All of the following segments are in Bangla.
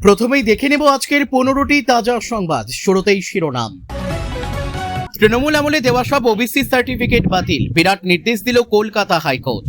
প্রথমেই দেখে নেব আজকের 15টি তাজা সংবাদ। শুরুতেই শিরোনাম। তৃণমূল আমলে দেওয়া সব ওবিসি সার্টিফিকেট বাতিল, বিরাট নির্দেশ দিল কলকাতা হাইকোর্ট।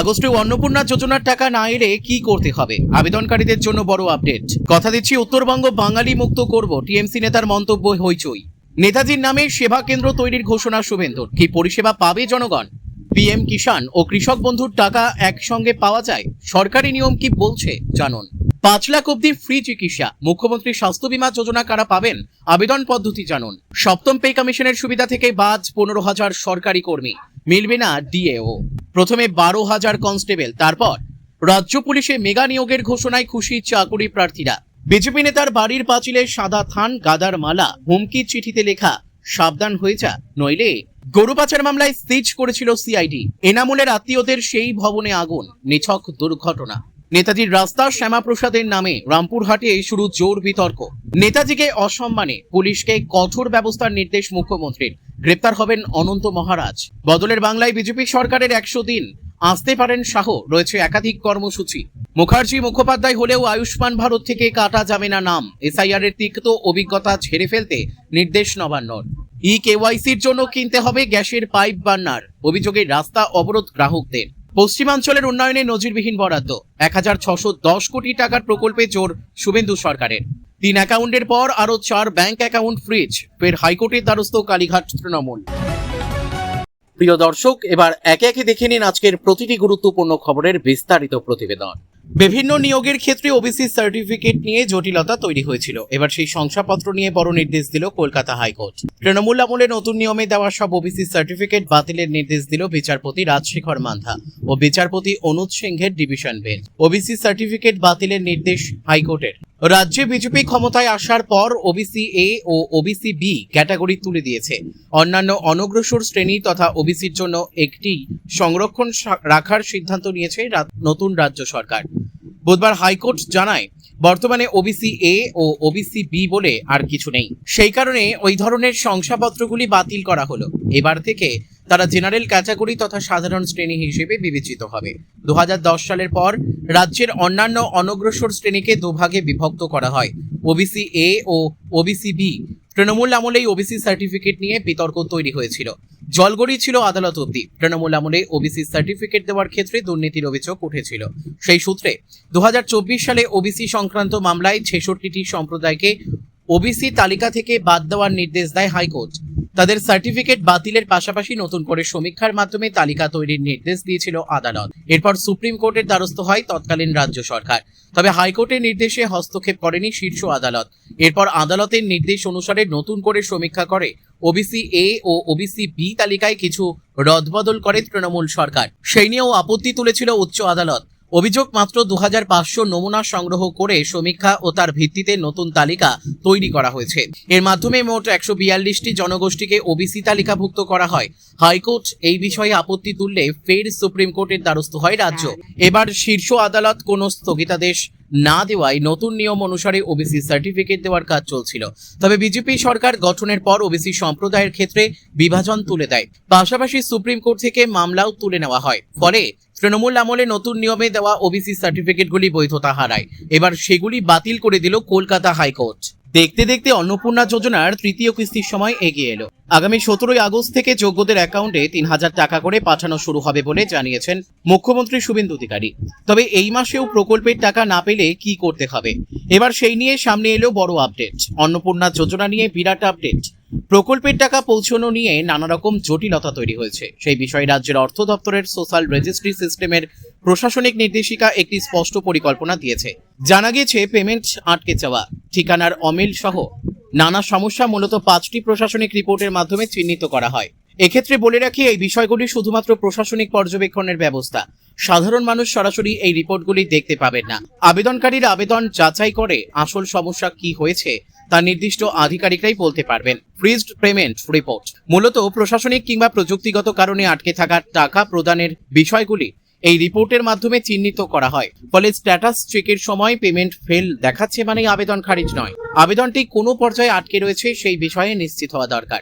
আগস্টে অন্নপূর্ণা যোজনার টাকা না এলে কি করতে হবে, আবেদনকারীদের জন্য বড় আপডেট। কথা দিচ্ছি উত্তরবঙ্গ বাঙালি মুক্ত করব, টিএমসি নেতার মন্তব্য হইচই। নেতাজির নামে সেবা কেন্দ্র তৈরির ঘোষণা শুভেন্দুর, কি পরিষেবা পাবে জনগণ? পিএম কিষাণ ও কৃষক বন্ধুর টাকা একসঙ্গে পাওয়া যায়, সরকারি নিয়ম কি বলছে জানুন। 5 লাখ অব্দি ফ্রি চিকিৎসা, মুখ্যমন্ত্রী স্বাস্থ্য বীমা যোজনা কারা পাবেন, আবেদন পদ্ধতি জানুন। সপ্তম পে কমিশনের সুবিধা থেকে বাদ 15,000 সরকারি কর্মী, মিলবে না ডিএও। প্রথমে 12,000 কনস্টেবল, তারপর রাজ্য পুলিশে মেগা নিয়োগের ঘোষণায় খুশি চাকুরি প্রার্থীরা। বিজেপি নেতার বাড়ির পাঁচিলে সাদা থান, গাদার মালা, হুমকি চিঠিতে লেখা সাবধান হয়ে যা, নইলে। গরু পাচার মামলায় সিজ করেছিল সিআইডি, এনামুলের আত্মীয়দের সেই ভবনে আগুন, নিছক দুর্ঘটনা। নেতাজির রাস্তা শ্যামাপ্রসাদের নামে রামপুরহাটে শুরু জোর বিতর্ক। নেতাজিকে অসম্মানে পুলিশকে কঠোর ব্যবস্থার নির্দেশ মুখ্যমন্ত্রীর, গ্রেপ্তার হবেন অনন্ত মহারাজ। বদলের বাংলায় বিজেপি সরকারের 100 দিন, আসতে পারেন শাহ, রয়েছে একাধিক কর্মসূচি। মুখার্জি মুখোপাধ্যায় হলেও আয়ুষ্মান ভারত থেকে কাটা যাবে না নাম, এসআইআর এর তিক্ত অভিজ্ঞতা ঝেড়ে ফেলতে নির্দেশ নবান্নর। কেওয়াইসির জন্য কিনতে হবে গ্যাসের পাইপ বার্নার, অভিযোগে রাস্তা অবরোধ গ্রাহকদের। পশ্চিমাঞ্চলের উন্নয়নে নজিরবিহীন বরাদ্দ, 1610 কোটি টাকার প্রকল্পে জোর শুভেন্দু সরকারের। 3 অ্যাকাউন্টের পর আরো 4 ব্যাংক অ্যাকাউন্ট ফ্রিজ, ফের হাইকোর্টের দ্বারস্থ কালীঘাট তৃণমূল। প্রিয় দর্শক, এবার একে একে দেখে নিন আজকের প্রতিটি গুরুত্বপূর্ণ খবরের বিস্তারিত প্রতিবেদন। বিভিন্ন নিয়োগের ক্ষেত্রে ওবিসি সার্টিফিকেট নিয়ে জটিলতা তৈরি হয়েছিল, এবার সেই শংসাপত্র নিয়ে বড় নির্দেশ দিল কলকাতা হাইকোর্ট। তৃণমূল আমলে নতুন নিয়মে দেওয়া সব ওবিসি সার্টিফিকেট বাতিলের নির্দেশ দিল বিচারপতি রাজশেখর মান্থা ও বিচারপতি অনুজ সিংহের ডিভিশন বেঞ্চ। ওবিসি সার্টিফিকেট বাতিলের নির্দেশ হাইকোর্টের। রাজ্যে বিজেপি ক্ষমতায় আসার পর ওবিসি এ ও ওবিসি বি ক্যাটাগরি তুলে দিয়েছে। অন্যান্য অনগ্রসর শ্রেণী তথা ওবিসির জন্য একটি সংরক্ষণ রাখার সিদ্ধান্ত নিয়েছে নতুন রাজ্য সরকার। বুধবার হাইকোর্ট জানায়, বর্তমানে ওবিসি এ ও ওবিসি বি বলে আর কিছু নেই, সেই কারণে ওই ধরনের শংসাপত্রগুলি বাতিল করা হলো। এবার থেকে তারা জেনারেল ক্যাটাগরি তথা সাধারণ শ্রেণী হিসেবে বিবেচিত হবে। 2010 সালের পর রাজ্যের অন্যান্য অনগ্রসর শ্রেণীকে দুভাগে বিভক্ত করা হয়, ওবিসি এ ও ওবিসি বি। তৃণমূল আমলেই ওবিসি সার্টিফিকেট নিয়ে বিতর্ক তৈরি হয়েছিল, জলগড়ি ছিল আদালত অব্দি। তৃণমূল আমলে ওবিসি সার্টিফিকেট দেওয়ার ক্ষেত্রে দুর্নীতির অভিযোগ উঠেছিল। সেই সূত্রে 2024 সালে ওবিসি সংক্রান্ত মামলায় 66টি সম্প্রদায়কে ওবিসি তালিকা থেকে বাদ দেওয়ার নির্দেশ দেয় হাইকোর্ট। তাদের সার্টিফিকেট বাতিলের পাশাপাশি নতুন করে সমীক্ষার মাধ্যমে তালিকা তৈরির নির্দেশ দিয়েছিল আদালত। এরপর সুপ্রিম কোর্টের দ্বারস্থ হয় তৎকালীন রাজ্য সরকার, তবে হাইকোর্টের নির্দেশে হস্তক্ষেপ করেনি শীর্ষ আদালত। এরপর আদালতের নির্দেশ অনুসারে নতুন করে সমীক্ষা করে ওবিসি এ ও ওবিসি বি তালিকায় কিছু রদবদল করে তৃণমূল সরকার। সেই নিয়েও আপত্তি তুলেছিল উচ্চ আদালত। অভিযোগ, মাত্র 2500 নমুনা সংগ্রহ করে সমীক্ষা ও তার ভিত্তিতে নতুন তালিকা তৈরি করা হয়েছে। এর মাধ্যমে মোট 142টি জনগোষ্ঠীকে ওবিসি তালিকাভুক্ত করা হয়। হাইকোর্ট এই বিষয়ে আপত্তি তুললে ফের সুপ্রিম কোর্টের দ্বারস্থ হয় রাজ্য। এবার শীর্ষ আদালত কোনো স্থগিতাদেশ না দেওয়ায় নতুন নিয়ম অনুসারে ওবিসি সার্টিফিকেট দেওয়ার কাজ চলছিল। তবে বিজেপি সরকার গঠনের পর ওবিসি সম্প্রদায়ের ক্ষেত্রে বিভাজন তুলে দেয়, পাশাপাশি সুপ্রিম কোর্ট থেকে মামলাও তুলে নেওয়া হয়। ফলে তৃণমূল আমলে নতুন নিয়মে দেওয়া ওবিসি সার্টিফিকেটগুলি বৈধতা হারায়। এবার সেগুলি বাতিল করে দিল কলকাতা হাইকোর্ট। দেখতে দেখতে অন্নপূর্ণা যোজনার 3য় কিস্তির সময় এগিয়ে এলো। আগামী 17 আগস্ট থেকে যোগ্যদের অ্যাকাউন্টে 3000 টাকা করে পাঠানো শুরু হবে বলে জানিয়েছেন মুখ্যমন্ত্রী শুভেন্দু অধিকারী। তবে এই মাসেও প্রকল্পের টাকা না পেলে কি করতে হবে, এবার সেই নিয়ে সামনে এলো বড় আপডেট। অন্নপূর্ণা যোজনা নিয়ে বিরাট আপডেট। প্রকল্পের টাকা পৌঁছানো নিয়ে নানা রকম জটিলতা তৈরি হয়েছে। সেই বিষয়ে রাজ্যের অর্থ দপ্তরের সোশ্যাল রেজিস্ট্রি সিস্টেমের প্রশাসনিক নির্দেশিকা একটি স্পষ্ট পরিকল্পনা দিয়েছে। জানা গিয়েছে, পেমেন্ট আটকে যাওয়া, ঠিকানার অমিল সহ নানা সমস্যা মূলত 5টি প্রশাসনিক রিপোর্টের মাধ্যমে চিহ্নিত করা হয়। এক্ষেত্রে বলে রাখি, এই বিষয়গুলি শুধুমাত্র প্রশাসনিক পর্যবেক্ষণের ব্যবস্থা। সাধারণ মানুষ সরাসরি এই রিপোর্টগুলি দেখতে পাবেন না। আবেদনকারীরা আবেদন যাচাই করে আসল সমস্যা কি হয়েছে তা নির্দিষ্ট আধিকারিকরাই বলতে পারবেন। ফ্রিজড পেমেন্ট রিপোর্ট মূলত প্রশাসনিক কিংবা প্রযুক্তিগত কারণে আটকে থাকা টাকা প্রদানের বিষয়গুলি এই রিপোর্টের মাধ্যমে চিহ্নিত করা হয়। ফলে স্ট্যাটাস চেকের সময় পেমেন্ট ফেল দেখাচ্ছে মানে আবেদন খারিজ নয়, আবেদনটি কোনো পর্যায়ে আটকে রয়েছে সেই বিষয়ে নিশ্চিত হওয়া দরকার।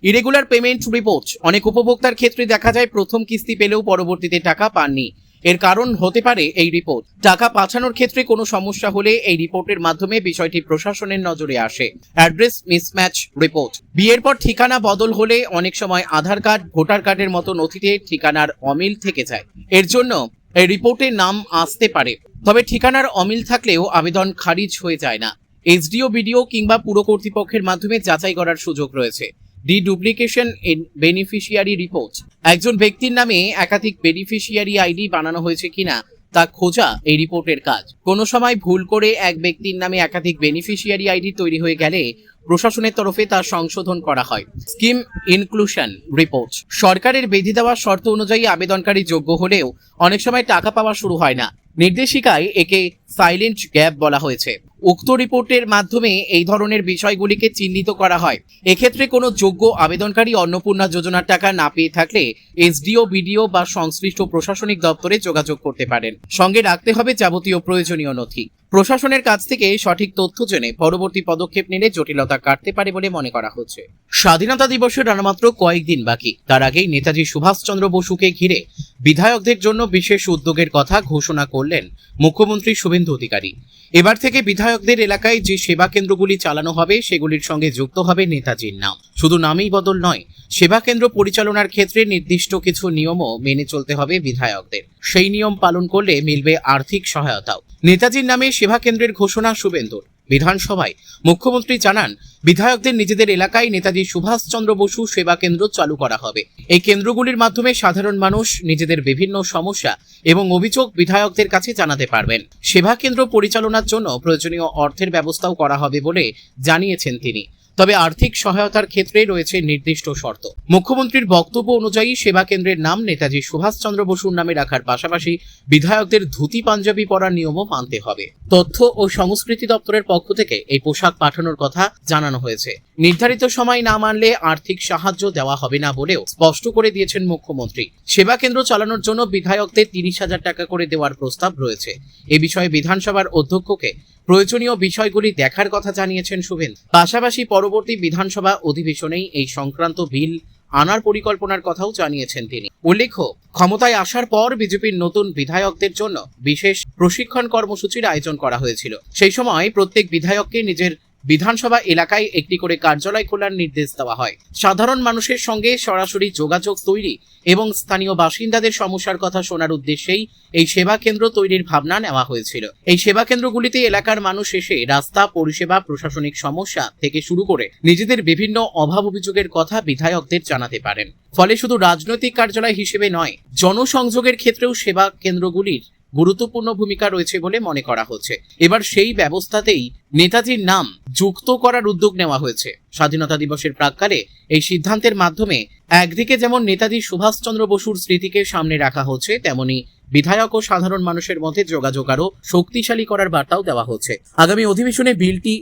ইরেগুলার পেমেন্ট রিপোর্ট অনেক উপভোক্তার ক্ষেত্রে দেখা যায় প্রথম কিস্তি পেলেও পরবর্তীতে টাকা পাননি। এর কারণ হতে পারে এই রিপোর্ট। টাকা পাঠানোর ক্ষেত্রে কোনো সমস্যা হলে এই রিপোর্টের মাধ্যমে বিষয়টি প্রশাসনের নজরে আসে। Address mismatch report. বিয়ের পর ঠিকানা বদল হলে অনেক সময় আধার কার্ড, ভোটার কার্ডের মতো নথিতে ঠিকানার অমিল থেকে যায়। এর জন্য এই রিপোর্টে নাম আসতে পারে, তবে ঠিকানার অমিল থাকলেও আবেদন খারিজ হয়ে যায় না। এসডিও, বিডিও কিংবা পুর কর্তৃপক্ষের মাধ্যমে যাচাই করার সুযোগ রয়েছে। Deduplication in beneficiary report. একজন ব্যক্তির নামে একাধিক বেনিফিশিয়ারি আইডি বানানো হয়েছে কিনা তা খোঁজা এই রিপোর্টের কাজ। কোনো সময় ভুল করে এক ব্যক্তির নামে একাধিক বেনিফিশিয়ারি আইডি তৈরি হয়ে গেলে প্রশাসনের তরফে তা সংশোধন করা হয়। Scheme inclusion report. সরকারের বেঁধে দেওয়া শর্ত অনুযায়ী আবেদনকারী যোগ্য হলেও অনেক সময় টাকা পাওয়া শুরু হয় না। নির্দেশিকায় একে সাইলেন্ট গ্যাপ বলা হয়েছে। উক্ত রিপোর্টের মাধ্যমে এই ধরনের বিষয়গুলিকে চিহ্নিত করা হয়। এক্ষেত্রে কোনো যোগ্য আবেদনকারী অন্নপূর্ণা যোজনার টাকা না পেয়ে থাকলে এসডিও, বিডিও বা সংশ্লিষ্ট প্রশাসনিক দপ্তরে যোগাযোগ করতে পারেন। সঙ্গে রাখতে হবে যাবতীয় প্রয়োজনীয় নথি। প্রশাসনের কাছ থেকে সঠিক তথ্য জেনে পরবর্তী পদক্ষেপ নিলে জটিলতা কাটতে পারে বলে মনে করা হচ্ছে। স্বাধীনতা দিবসের আর মাত্র কয়েকদিন বাকি। তার আগেই নেতাজি সুভাষচন্দ্র বসুকে ঘিরে বিধায়কদের জন্য বিশেষ উদ্যোগের কথা ঘোষণা করলেন মুখ্যমন্ত্রী শুভেন্দু অধিকারী। এবার থেকে বিধায়কদের এলাকায় যে সেবা কেন্দ্রগুলি চালানো হবে সেগুলির সঙ্গে যুক্ত হবে নেতাজির নাম। শুধু নামেই বদল নয়, সেবা কেন্দ্র পরিচালনার ক্ষেত্রে নির্দিষ্ট কিছু নিয়মও মেনে চলতে হবে বিধায়কদের। সেই নিয়ম পালন করলে মিলবে আর্থিক সহায়তাও। নেতাজির নামে সেবা কেন্দ্রের ঘোষণা শুভেন্দুর। বিধানসভায় মুখ্যমন্ত্রী জানান, বিধায়কদের নিজেদের এলাকায় নেতাজি সুভাষচন্দ্র বসু সেবা কেন্দ্র চালু করা হবে। এই কেন্দ্রগুলির মাধ্যমে সাধারণ মানুষ নিজেদের বিভিন্ন সমস্যা এবং অভিযোগ বিধায়কদের কাছে জানাতে পারবেন। সেবা কেন্দ্র পরিচালনার জন্য প্রয়োজনীয় অর্থের ব্যবস্থাও করা হবে বলে জানিয়েছেন তিনি। তবে আর্থিক সহায়তার ক্ষেত্রে রয়েছে নির্দিষ্ট শর্ত। মুখ্যমন্ত্রীর বক্তব্য অনুযায়ী সেবা কেন্দ্রের নাম নেতাজি সুভাষচন্দ্র বসুর নামে রাখার পাশাপাশি বিধায়কদের ধুতি পাঞ্জাবি পরার নিয়মও মানতে হবে। তথ্য ও সংস্কৃতি দপ্তরের পক্ষ থেকে এই পোশাক পাঠানোর কথা জানানো হয়েছে। নির্ধারিত সময় না মানলে আর্থিক সাহায্য দেওয়া হবে না বলেও স্পষ্ট করে দিয়েছেন মুখ্যমন্ত্রী। সেবা কেন্দ্র চালানোর জন্য বিধায়কদের 30,000 টাকা করে দেওয়ার প্রস্তাব রয়েছে। এ বিষয়ে বিধানসভার অধ্যক্ষকে প্রয়োজনীয় বিষয়গুলি দেখার কথা জানিয়েছেন শুভেন্দু। পাশাপাশি পরবর্তী বিধানসভা অধিবেশনেই এই সংক্রান্ত বিল আনার পরিকল্পনার কথাও জানিয়েছেন তিনি। উল্লেখ্য, ক্ষমতায় আসার পর বিজেপির নতুন বিধায়কদের জন্য বিশেষ প্রশিক্ষণ কর্মসূচির আয়োজন করা হয়েছিল। সেই সময় প্রত্যেক বিধায়ককে নিজের বিধানসভা এলাকায় একটি করে কার্যালয় খোলার নির্দেশ দেওয়া হয়। সাধারণ মানুষের সঙ্গে সরাসরি যোগাযোগ তৈরি এবং স্থানীয় বাসিন্দাদের সমস্যার কথা শোনার উদ্দেশ্যেই এই সেবা কেন্দ্র তৈরির ভাবনা নেওয়া হয়েছিল। এই সেবা কেন্দ্রগুলিতে এলাকার মানুষ এসে রাস্তা, পরিষেবা, প্রশাসনিক সমস্যা থেকে শুরু করে নিজেদের বিভিন্ন অভাব অভিযোগের কথা বিধায়কদের জানাতে পারেন। ফলে শুধু রাজনৈতিক কার্যালয় হিসেবে নয়, জনসংযোগের ক্ষেত্রেও সেবা কেন্দ্রগুলির গুরুত্বপূর্ণ ভূমিকা রয়েছে বলে মনে করা হচ্ছে। এবার সেই ব্যবস্থাতেই নেতাজির নাম যুক্ত করার উদ্যোগ নেওয়া হয়েছে। স্বাধীনতা দিবসের প্রাক্কালে এই সিদ্ধান্তের মাধ্যমে একদিকে যেমন নেতাজি সুভাষচন্দ্র বসুর স্মৃতিকে সামনে রাখা হচ্ছে, তেমনি বিধায়ক ও সাধারণ মানুষের মধ্যে যোগাযোগ আরও শক্তিশালী করার বার্তাও দেওয়া হচ্ছে। আগামী অধিবেশনে বিলটি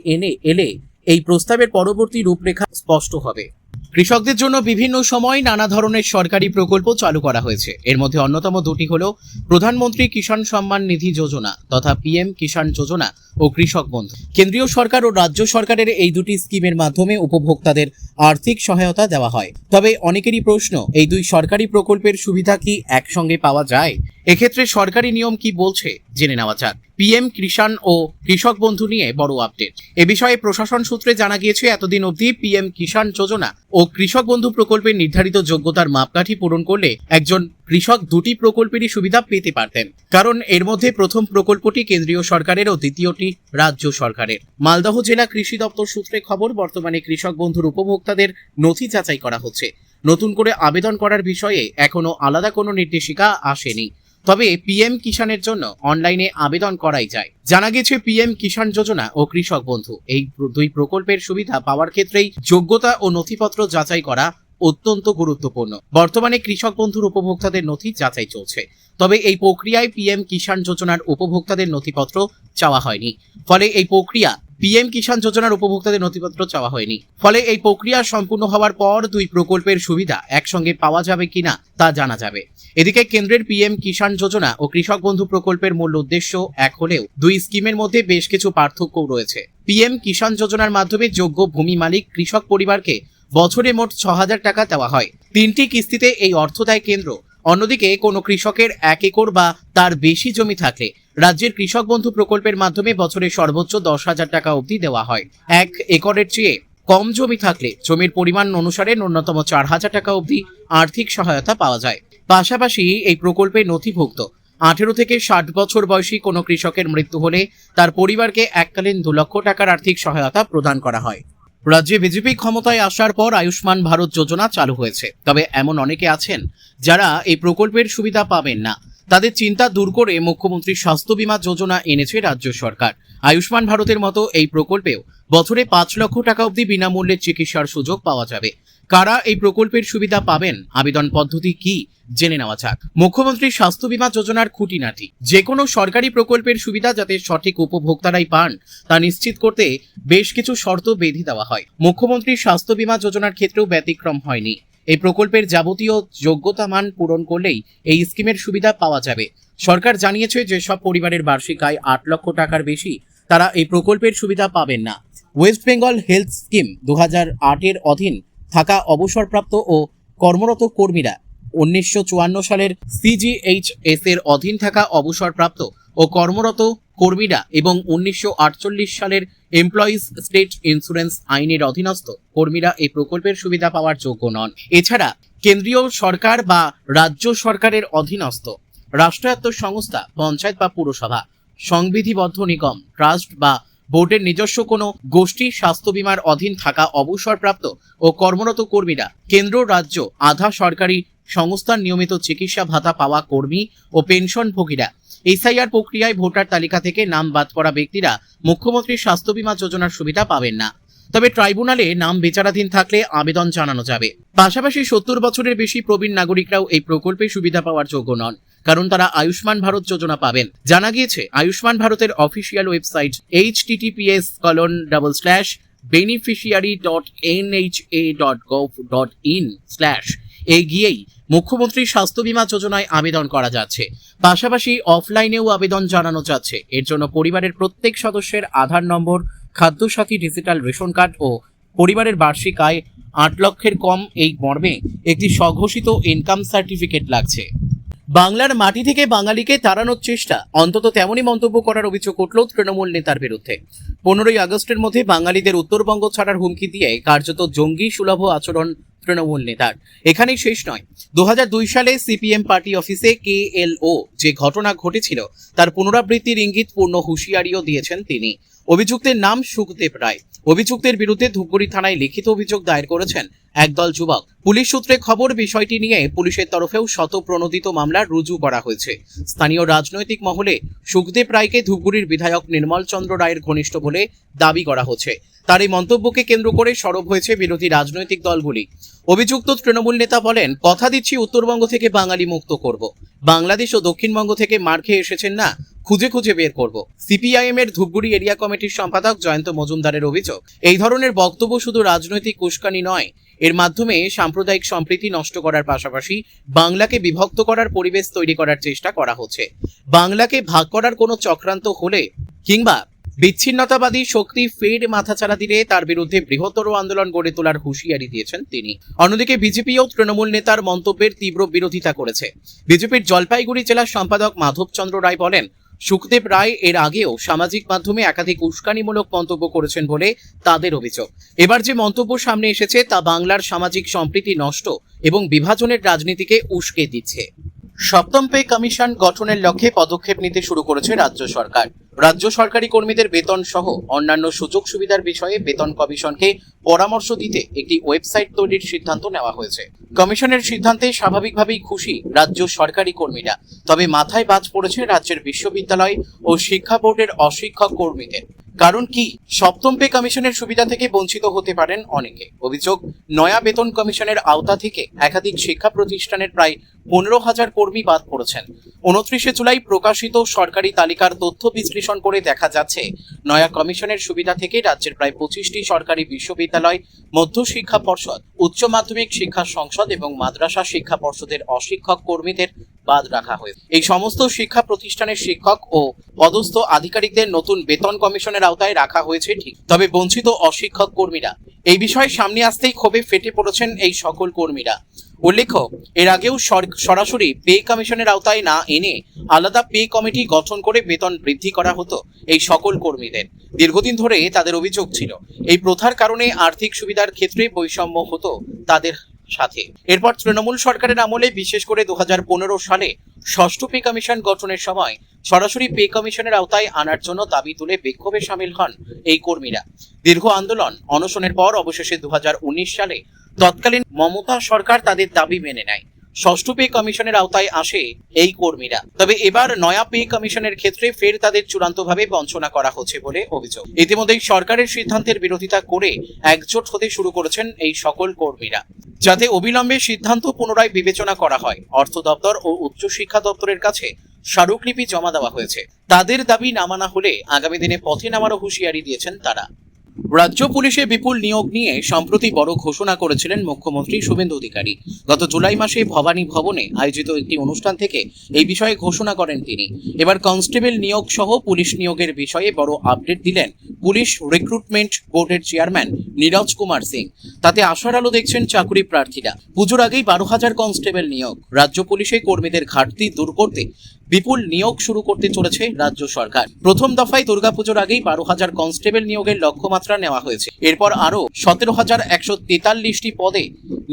এলে এই প্রস্তাবের পরবর্তী রূপরেখা স্পষ্ট হবে। কৃষকদের জন্য বিভিন্ন সময় নানা ধরনের সরকারি প্রকল্প চালু করা হয়েছে। এর মধ্যে অন্যতম দুটি হল প্রধানমন্ত্রী কিষাণ সম্মান নিধি যোজনা তথা পিএম কিষাণ যোজনা ও কৃষক বন্ধু। কেন্দ্রীয় সরকার ও রাজ্য সরকারের এই দুটি স্কিমের মাধ্যমে উপভোক্তাদের আর্থিক সহায়তা দেওয়া হয়। তবে অনেকেরই প্রশ্ন, এই দুই সরকারি প্রকল্পের সুবিধা কি একসঙ্গে পাওয়া যায়? এক্ষেত্রে সরকারি নিয়ম কি বলছে জেনে নেওয়া যাক। পিএম কিষাণ ও কৃষক বন্ধু নিয়ে বড় আপডেট। এ বিষয়ে প্রশাসন সূত্রে জানা গিয়েছে, এতদিন অবধি পিএম কিষাণ যোজনা ও কৃষক বন্ধু প্রকল্পের নির্ধারিত যোগ্যতার মাপকাঠি পূরণ করলে একজন কৃষক দুটি প্রকল্পেরই সুবিধা পেতে পারতেন। কারণ এর মধ্যে প্রথম প্রকল্পটি কেন্দ্রীয় সরকারের ও দ্বিতীয়টি রাজ্য সরকারের। মালদহ জেলা কৃষি দপ্তর সূত্রে খবর, বর্তমানে কৃষক বন্ধুর উপভোক্তাদের নথি যাচাই করা হচ্ছে। নতুন করে আবেদন করার বিষয়ে এখনো আলাদা কোনো নির্দেশিকা আসেনি। তবে পিএম কিষাণের জন্য অনলাইনে আবেদন করাই যায়। জানা গেছে, পিএম কিষাণ যোজনা ও কৃষক বন্ধু এই দুই প্রকল্পের সুবিধা পাওয়ার ক্ষেত্রেই যোগ্যতা ও নথিপত্র যাচাই করা অত্যন্ত গুরুত্বপূর্ণ। বর্তমানে কৃষক বন্ধুর উপভোক্তাদের নথি যাচাই চলছে। তবে এই প্রক্রিয়ায় পিএম কিষাণ যোজনার উপভোক্তাদের নথিপত্র চাওয়া হয়নি। ফলে এই প্রক্রিয়া সম্পূর্ণ হওয়ার পর দুই প্রকল্পের সুবিধা একসঙ্গে পাওয়া যাবে কিনা তা জানা যাবে। এদিকে কেন্দ্রের পিএম কিষাণ যোজনা ও কৃষক বন্ধু প্রকল্পের মূল উদ্দেশ্য এক হলেও দুই স্কিমের মধ্যে বেশ কিছু পার্থক্যও রয়েছে। পিএম কিষাণ যোজনার মাধ্যমে যোগ্য ভূমি মালিক কৃষক পরিবারকে বছরে মোট 6,000 টাকা দেওয়া হয়। 3টি কিস্তিতে এই অর্থ দেয় কেন্দ্র। অন্যদিকে কোনো কৃষকের 1 একর বা তার বেশি জমি থাকলে রাজ্যের কৃষক বন্ধু প্রকল্পের মাধ্যমে বছরে সর্বোচ্চ 10,000 টাকা অবধি দেওয়া হয়। 1 একরের চেয়ে কম জমি থাকলে জমির পরিমাণ অনুসারে ন্যূনতম 4,000 টাকা অবধি আর্থিক সহায়তা পাওয়া যায়। পাশাপাশি এই প্রকল্পে নথিভুক্ত 18 থেকে 60 বছর বয়সী কোনো কৃষকের মৃত্যু হলে তার পরিবারকে এককালীন 2 লক্ষ টাকার আর্থিক সহায়তা প্রদান করা হয়। রাজ্যে বিজেপি ক্ষমতায় আসার পর আয়ুষ্মান ভারত যোজনা চালু হয়েছে, তবে এমন অনেকে আছেন যারা এই প্রকল্পের সুবিধা পাবেন না। তাদের চিন্তা দূর করে মুখ্যমন্ত্রী স্বাস্থ্য বীমা যোজনা এনেছে রাজ্য সরকার। আয়ুষ্মান ভারতের মতো এই প্রকল্পেও বছরে 5 লক্ষ টাকা অবধি বিনামূল্যে চিকিৎসার সুযোগ পাওয়া যাবে। কারা এই প্রকল্পের সুবিধা পাবেন, আবেদন পদ্ধতি কি, জেনে নেওয়া যাক। মুখ্যমন্ত্রী স্বাস্থ্য বীমা যোজনার খুঁটিনাটি। যে কোনো সরকারি প্রকল্পের সুবিধা যাতে সঠিক উপভোক্তারাই পান তা নিশ্চিত করতে বেশ কিছু শর্ত বেঁধে দেওয়া হয়। মুখ্যমন্ত্রী স্বাস্থ্য বীমা যোজনার ক্ষেত্রেও ব্যতিক্রম হয়নি। এই প্রকল্পের যাবতীয় যোগ্যতা মান পূরণ করলেই এই স্কিমের সুবিধা পাওয়া যাবে। সরকার জানিয়েছে যে সব পরিবারের বার্ষিক আয় 8 লক্ষ টাকার বেশি তারা এই প্রকল্পের সুবিধা পাবেন না। ওয়েস্ট বেঙ্গল হেলথ স্কিম 2008 অধীন থাকা অবসরপ্রাপ্ত ও কর্মরত কর্মীরা, 1954 সালের CGHS এর অধীন থাকা অবসরপ্রাপ্ত ও কর্মরত কর্মীরা এবং 1948 সালের এমপ্লয়িজ স্টেট ইন্স্যুরেন্স আইনের অধীনস্থ কর্মীরা এই প্রকল্পের সুবিধা পাওয়ার যোগ্য নন। এছাড়া কেন্দ্রীয় সরকার বা রাজ্য সরকারের অধীনস্থ রাষ্ট্রায়ত্ত সংস্থা, পঞ্চায়েত বা পুরসভা, সংবিধিবদ্ধ নিগম, ট্রাস্ট বা বোর্ডের নিজস্ব কোনো গোষ্ঠী স্বাস্থ্য বীমার অধীন থাকা অবসরপ্রাপ্ত ও কর্মরত কর্মীরা, কেন্দ্র রাজ্য আধা সরকারি সংস্থার নিয়মিত চিকিৎসা ভাতা পাওয়া কর্মী ও পেনশনভোগীরা, এসআইআর প্রক্রিয়ায় ভোটার তালিকা থেকে নাম বাদ পড়া ব্যক্তিরা মুখ্যমন্ত্রী স্বাস্থ্য বীমা যোজনার সুবিধা পাবেন না। তবে ট্রাইব্যুনালে নাম বিচারাধীন থাকলে আবেদন জানানো যাবে। পাশাপাশি 70 বছরের বেশি প্রবীণ নাগরিকরাও এই প্রকল্পে সুবিধা পাওয়ার যোগ্য নন, কারণ তারা আয়ুষ্মান ভারত যোজনা পাবেন। জানা গিয়েছে আয়ুষ্মান ভারতের অফিসিয়াল ওয়েবসাইট https:/beneficiary.nha.gov.in/ এ গিয়েই মুখ্যমন্ত্রী স্বাস্থ্য বীমা যোজনায় আবেদন করা যাচ্ছে। পাশাপাশি অফলাইনেও আবেদন জানানো যাচ্ছে। এর জন্য পরিবারের প্রত্যেক সদস্যের আধার নম্বর, খাদ্যসাথী ডিজিটাল রেশন কার্ড ও পরিবারের বার্ষিক আয় 8 লক্ষের কম এই মর্মে একটি স্বঘোষিত ইনকাম সার্টিফিকেট লাগছে। বাংলার মাটি থেকে বাঙালিকে তাড়ানোর চেষ্টা, অন্তত তেমনই মন্তব্য করার অভিযোগ উঠল তৃণমূল নেতার বিরুদ্ধে। 15ই আগস্টের মধ্যে বাঙালিদের উত্তরবঙ্গ ছাড়ার হুমকি দিয়ে কার্যত জঙ্গি সুলভ আচরণ তৃণমূল নেতার। এখানেই শেষ নয়, 2002 সালে সিপিএম পার্টি অফিসে KLO যে ঘটনা ঘটেছিল তার পুনরাবৃত্তির ইঙ্গিত পূর্ণ হুঁশিয়ারিও দিয়েছেন তিনি। অভিযুক্তের নাম সুখদেব রায়। অভিযুক্তের বিরুদ্ধে ধূপগুড়ি থানায় লিখিত অভিযোগ দায়ের করেছেন একদল যুবক। পুলিশ সূত্রে খবর, বিষয়টি নিয়ে পুলিশের তরফেও শতপ্রণোদিত মামলা রুজু করা হয়েছে। স্থানীয় রাজনৈতিক মহলে সুখদেব রায়কে ধূপগুড়ির বিধায়ক নির্মল চন্দ্র রায়ের ঘনিষ্ঠ বলে দাবি করা হচ্ছে। তার এই মন্তব্যকে কেন্দ্র করে সরব হয়েছে বিরোধী রাজনৈতিক দলগুলি। অভিযুক্ত তৃণমূল নেতা বলেন, কথা দিচ্ছি উত্তরবঙ্গ থেকে বাঙালি মুক্ত করব। বাংলাদেশ ও দক্ষিণবঙ্গ থেকে মার খেয়ে এসেছেন না, খুঁজে খুঁজে বের করব। সিপিআইএম এর ধূপগুড়ি এরিয়া কমিটির সম্পাদক জয়ন্ত মজুমদারের অভিযোগ, এই ধরনের বক্তব্য শুধু রাজনৈতিক উস্কানি নয়, এর মাধ্যমে সাম্প্রদায়িক সম্প্রীতি নষ্ট করার পাশাপাশি বাংলাকে বিভক্ত করার পরিবেশ তৈরি করার চেষ্টা করা হচ্ছে। বাংলাকে ভাগ করার কোনো চক্রান্ত হলে কিংবা বিচ্ছিন্নতাবাদী শক্তি ফের মাথাচাড়া দিলে তার বিরুদ্ধে বৃহত্তর আন্দোলন গড়ে তোলার হুঁশিয়ারি দিয়েছেন তিনি। অন্যদিকে বিজেপিও তৃণমূল নেতার মন্তব্যের তীব্র বিরোধিতা করেছে। বিজেপির জলপাইগুড়ি জেলার সম্পাদক মাধবচন্দ্র রায় বলেন, সুখদেব রায় এর আগেও সামাজিক মাধ্যমে একাধিক উস্কানিমূলক মন্তব্য করেছেন বলে তাদের অভিযোগ। এবার যে মন্তব্য সামনে এসেছে তা বাংলার সামাজিক সম্প্রীতি নষ্ট এবং বিভাজনের রাজনীতিকে উস্কে দিচ্ছে। সপ্তম পে কমিশন গঠনের লক্ষ্যে পদক্ষেপ নিতে শুরু করেছে রাজ্য সরকার। রাজ্য সরকারি কর্মীদের বেতন সহ অন্যান্য সুযোগ সুবিধার বিষয়ে বেতন কমিশনকে পরামর্শ দিতে একটি ওয়েবসাইট তৈরির সিদ্ধান্ত নেওয়া হয়েছে। কমিশনের সিদ্ধান্তে স্বাভাবিকভাবেই খুশি রাজ্য সরকারি কর্মীরা, তবে মাথায় বাজ পড়েছে রাজ্যের বিশ্ববিদ্যালয় ও শিক্ষা বোর্ডের অশিক্ষক কর্মীদের। কারণ কি, সপ্তম পে কমিশনের সুবিধা থেকে বঞ্চিত হতে পারেন অনেকে। অভিযোগ, নয়া বেতন কমিশনের আওতা থেকে একাধিক শিক্ষা প্রতিষ্ঠানের প্রায় 15,000 কর্মী বাদ পড়েছেন। 29শে জুলাই প্রকাশিত সরকারি তালিকার তথ্য বিশ্লেষণ করে দেখা যাচ্ছে, নয়া কমিশনের সুবিধা থেকে রাজ্যের প্রায় 25টি সরকারি বিশ্ববিদ্যালয়, মধ্য শিক্ষা পর্ষদ, উচ্চ মাধ্যমিক শিক্ষা সংসদ এবং মাদ্রাসা শিক্ষা পর্ষদের অশিক্ষক কর্মীদের বাদ রাখা হয়েছে। এই সমস্ত শিক্ষা প্রতিষ্ঠানের শিক্ষক ও পদস্থ আধিকারিকদের নতুন বেতন কমিশনের আওতায় রাখা হয়েছে ঠিক, তবে বঞ্চিত অশিক্ষক কর্মীরা এই বিষয়ে সামনে আসতেই ক্ষোভে ফেটে পড়েছেন এই সকল কর্মীরা। উল্লেখ্য, এর আগেও সরাসরি পে কমিশনের আওতায় না এনে আলাদা পে কমিটি গঠন করে বেতন বৃদ্ধি করা হতো এই সকল কর্মীদের। দীর্ঘদিন ধরে তাদের অভিযোগ ছিল এই প্রথার কারণে আর্থিক সুবিধার ক্ষেত্রে বৈষম্য হতো তাদের সাথে। এরপর তৃণমূল সরকারের আমলে বিশেষ করে 2015 সালে ষষ্ঠ পে কমিশন গঠনের সময় সরাসরি পে কমিশনের আওতায় আনার জন্য দাবি তুলে বিক্ষোভে সামিল হন এই কর্মীরা। দীর্ঘ আন্দোলন অনশনের পর অবশেষে 2019 সালে তৎকালীন মমতা সরকার তাদের দাবি মেনে নেয়। ষষ্ঠ পে কমিশনের আওতায় আসে এই কর্মীরা। তবে এবার নয়া পে কমিশনের ক্ষেত্রে ফের তাদের চূড়ান্তভাবে বঞ্চনা করা হচ্ছে বলে অভিযোগ। ইতিমধ্যেই সরকারের সিদ্ধান্তের বিরোধিতা করে একজোট হতে শুরু করেছেন এই সকল কর্মীরা, যাতে অবিলম্বে সিদ্ধান্ত পুনরায় বিবেচনা করা হয়। অর্থ দপ্তর ও উচ্চশিক্ষা দপ্তরের কাছে স্মারকলিপি জমা দেওয়া হয়েছে। তাদের দাবি না মানা হলে আগামী দিনে পথে নামারও হুঁশিয়ারি দিয়েছেন তারা। রাজ্য পুলিশে বিপুল নিয়োগ নিয়ে সম্প্রতি বড় ঘোষণা করেছিলেন মুখ্যমন্ত্রী শুভেন্দু অধিকারী। গত জুলাই মাসে ভবানী ভবনে আয়োজিত একটি অনুষ্ঠান থেকে এই বিষয়ে ঘোষণা করেন তিনি। এবার কনস্টেবল নিয়োগ সহ পুলিশ নিয়োগের বিষয়ে বড় আপডেট দিলেন পুলিশ রিক্রুটমেন্ট বোর্ডের চেয়ারম্যান নীরজ কুমার সিং। তাতে আশার আলো দেখছেন চাকরি প্রার্থীরা। পুজোর আগেই 12,000 কনস্টেবল নিয়োগ। রাজ্য পুলিশে কর্মীদের ঘাটতি দূর করতে বিপুল নিয়োগ শুরু করতে চলেছে রাজ্য সরকার। প্রথম দফায় দুর্গাপুজোর আগেই 12,000 কনস্টেবল নিয়োগের লক্ষ্যমাত্রা নেওয়া হয়েছে। এরপর আরও 17,143টি পদে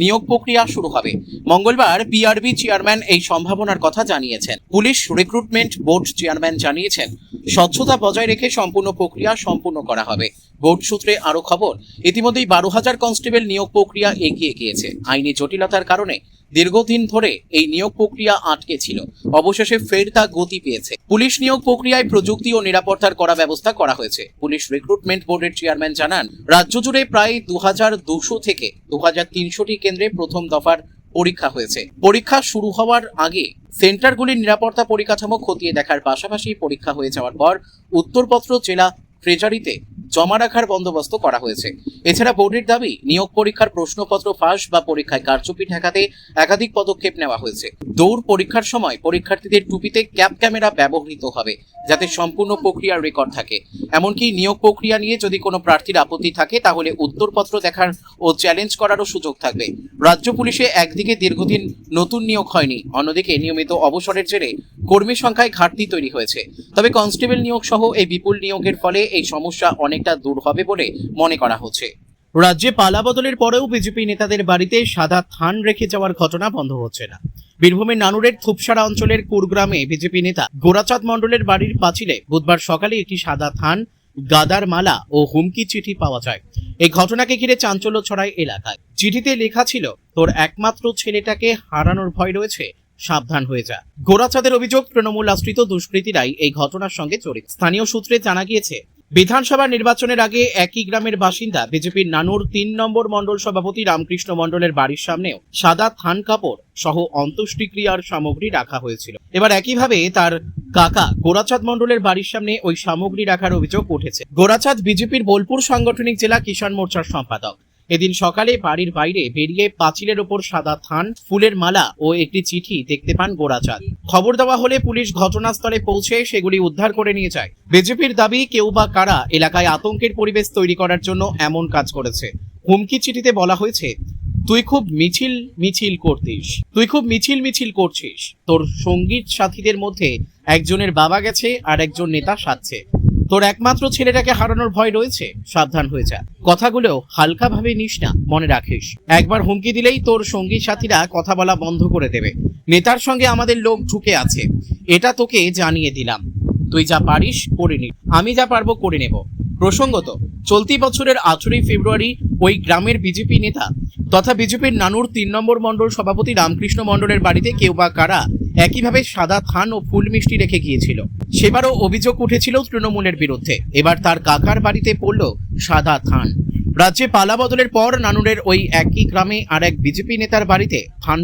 নিয়োগ প্রক্রিয়া শুরু হবে। মঙ্গলবার পিআরবি চেয়ারম্যান এই সম্ভাবনার কথা জানিয়েছেন। পুলিশ রিক্রুটমেন্ট বোর্ড চেয়ারম্যান জানিয়েছেন, স্বচ্ছতা বজায় রেখে সম্পূর্ণ প্রক্রিয়া সম্পূর্ণ করা হবে। বোর্ড সূত্রে আরও খবর, ইতিমধ্যেই 12,000 কনস্টেবল নিয়োগ প্রক্রিয়া এগিয়ে গিয়েছে। আইনি জটিলতার কারণে দীর্ঘদিন ধরে এই নিয়োগ প্রক্রিয়া আটকে ছিল। অবশেষে ফের তা গতি পেয়েছে। পুলিশ নিয়োগ প্রক্রিয়ায় প্রযুক্তি ও নিরাপত্তার কড়া ব্যবস্থা করা হয়েছে। পুলিশ রিক্রুটমেন্ট বোর্ডের চেয়ারম্যান জানান, রাজ্য জুড়ে প্রায় 2,200 থেকে 2,300টি কেন্দ্রে প্রথম দফার পরীক্ষা হয়েছে। পরীক্ষা শুরু হওয়ার আগে সেন্টারগুলির নিরাপত্তা পরিকাঠামো খতিয়ে দেখার পাশাপাশি পরীক্ষা হয়ে যাওয়ার পর উত্তরপত্র জেলা ট্রেজারিতে জমা রাখার বন্দোবস্ত করা হয়েছে। এছাড়া বোর্ডের দাবি, নিয়োগ পরীক্ষার প্রশ্নপত্র ফাঁস বা পরীক্ষায় কারচুপি ঠেকাতে একাধিক পদক্ষেপ নেওয়া হয়েছে। দৌড় পরীক্ষার সময় পরীক্ষার্থীদের টুপিতে ক্যাপ ক্যামেরা ব্যবহৃত হবে, যাতে সম্পূর্ণ প্রক্রিয়ার রেকর্ড থাকে। এমনকি নিয়োগ প্রক্রিয়া নিয়ে যদি কোনো প্রার্থীর আপত্তি থাকে তাহলে উত্তরপত্র দেখার ও চ্যালেঞ্জ করারও সুযোগ থাকবে। রাজ্য পুলিশে একদিকে দীর্ঘদিন নতুন নিয়োগ হয়নি, অন্যদিকে নিয়মিত অবসরের জেরে কর্মী সংখ্যায় ঘাটতি তৈরি হয়েছে। তবে কনস্টেবল নিয়োগ সহ এই বিপুল নিয়োগের ফলে এই সমস্যা অনেকটা দূর হবে বলে মনে করা হচ্ছে। রাজ্যে পালা বদলের পরেও বিজেপি নেতাদের বাড়িতে সাদা থান রেখে যাওয়ার ঘটনা বন্ধ হচ্ছে না। বীরভূমের নানুরের থুপসারা অঞ্চলের কুরগ্রামে বিজেপি নেতা গোরাচাঁদ মণ্ডলের বাড়ির পাঁচিলে বুধবার সকালে একটি সাদা থান, গাদার মালা ও হুমকি চিঠি পাওয়া যায়। এই ঘটনাকে ঘিরে চাঞ্চল্য ছড়ায় এলাকায়। চিঠিতে লেখা ছিল, তোর একমাত্র ছেলেটাকে হারানোর ভয় রয়েছে, সাবধান হয়ে যা। গোরাচাঁদের অভিযোগ, তৃণমূল আশ্রিত দুষ্কৃতীরাই এই ঘটনার সঙ্গে জড়িত। স্থানীয় সূত্রে জানা গিয়েছে, বিধানসভা নির্বাচনের আগে একই গ্রামের বাসিন্দা বিজেপির নানুর 3 নম্বর মণ্ডল সভাপতি রামকৃষ্ণ মণ্ডলের বাড়ির সামনেও সাদা থান কাপড় সহ অন্ত্যেষ্টিক্রিয়ার সামগ্রী রাখা হয়েছিল। এবার একইভাবে তার কাকা গোরাচাঁদ মণ্ডলের বাড়ির সামনে ওই সামগ্রী রাখার অভিযোগ উঠেছে। গোরাচাঁদ বিজেপির বোলপুর সাংগঠনিক জেলা কিষাণ মোর্চার সম্পাদক। এদিন সকালে বাড়ির বাইরে বেরিয়ে পাঁচিলের ওপর সাদা থান, ফুলের মালা ও একটি চিঠি দেখতে পান গোরাচাঁদ। খবর দেওয়া হলে পুলিশ ঘটনাস্থলে পৌঁছে সেগুলি উদ্ধার করে নিয়ে যায়। বিজেপির দাবি, কেউ বা কারা এলাকায় আতঙ্কের পরিবেশ তৈরি করার জন্য এমন কাজ করেছে। হুমকি চিঠিতে বলা হয়েছে, তুই খুব মিছিল করছিস। তোর সঙ্গীত সাথীদের মধ্যে একজনের বাবা গেছে আর একজন নেতা সাজছে। তোর একমাত্র ছেলেটাকে হারানোর ভয় রয়েছে, সাবধান হয়ে যা। কথাগুলো হালকাভাবে নিস না, মনে রাখিস। একবার হুমকি দিলেই তোর সঙ্গী সাথীরা কথা বলা বন্ধ করে দেবে। নেতার সঙ্গে আমাদের লোক ঢুকে আছে, এটা তোকে জানিয়ে দিলাম। তুই যা পারিস করে নি, আমি যা পারবো করে নেব। প্রসঙ্গত, চলতি বছরের 18 ফেব্রুয়ারি ওই গ্রামের বিজেপি নেতা তথা বিজেপির নানুর 3 নম্বর মণ্ডল সভাপতি রামকৃষ্ণ মণ্ডলের বাড়িতে কেউ বা কারা একইভাবে সাদা থান ও ফুল মিষ্টি রেখে গিয়েছিল। সেবারও অভিযোগ উঠেছিল তৃণমূলের বিরুদ্ধে। এবার তার কাকার বাড়িতে পড়ল সাদা থান। রাজ্যে পালা বদলের পর নানুরের ওই একই গ্রামে আর এক বিজেপি নেতার বাড়িতে থান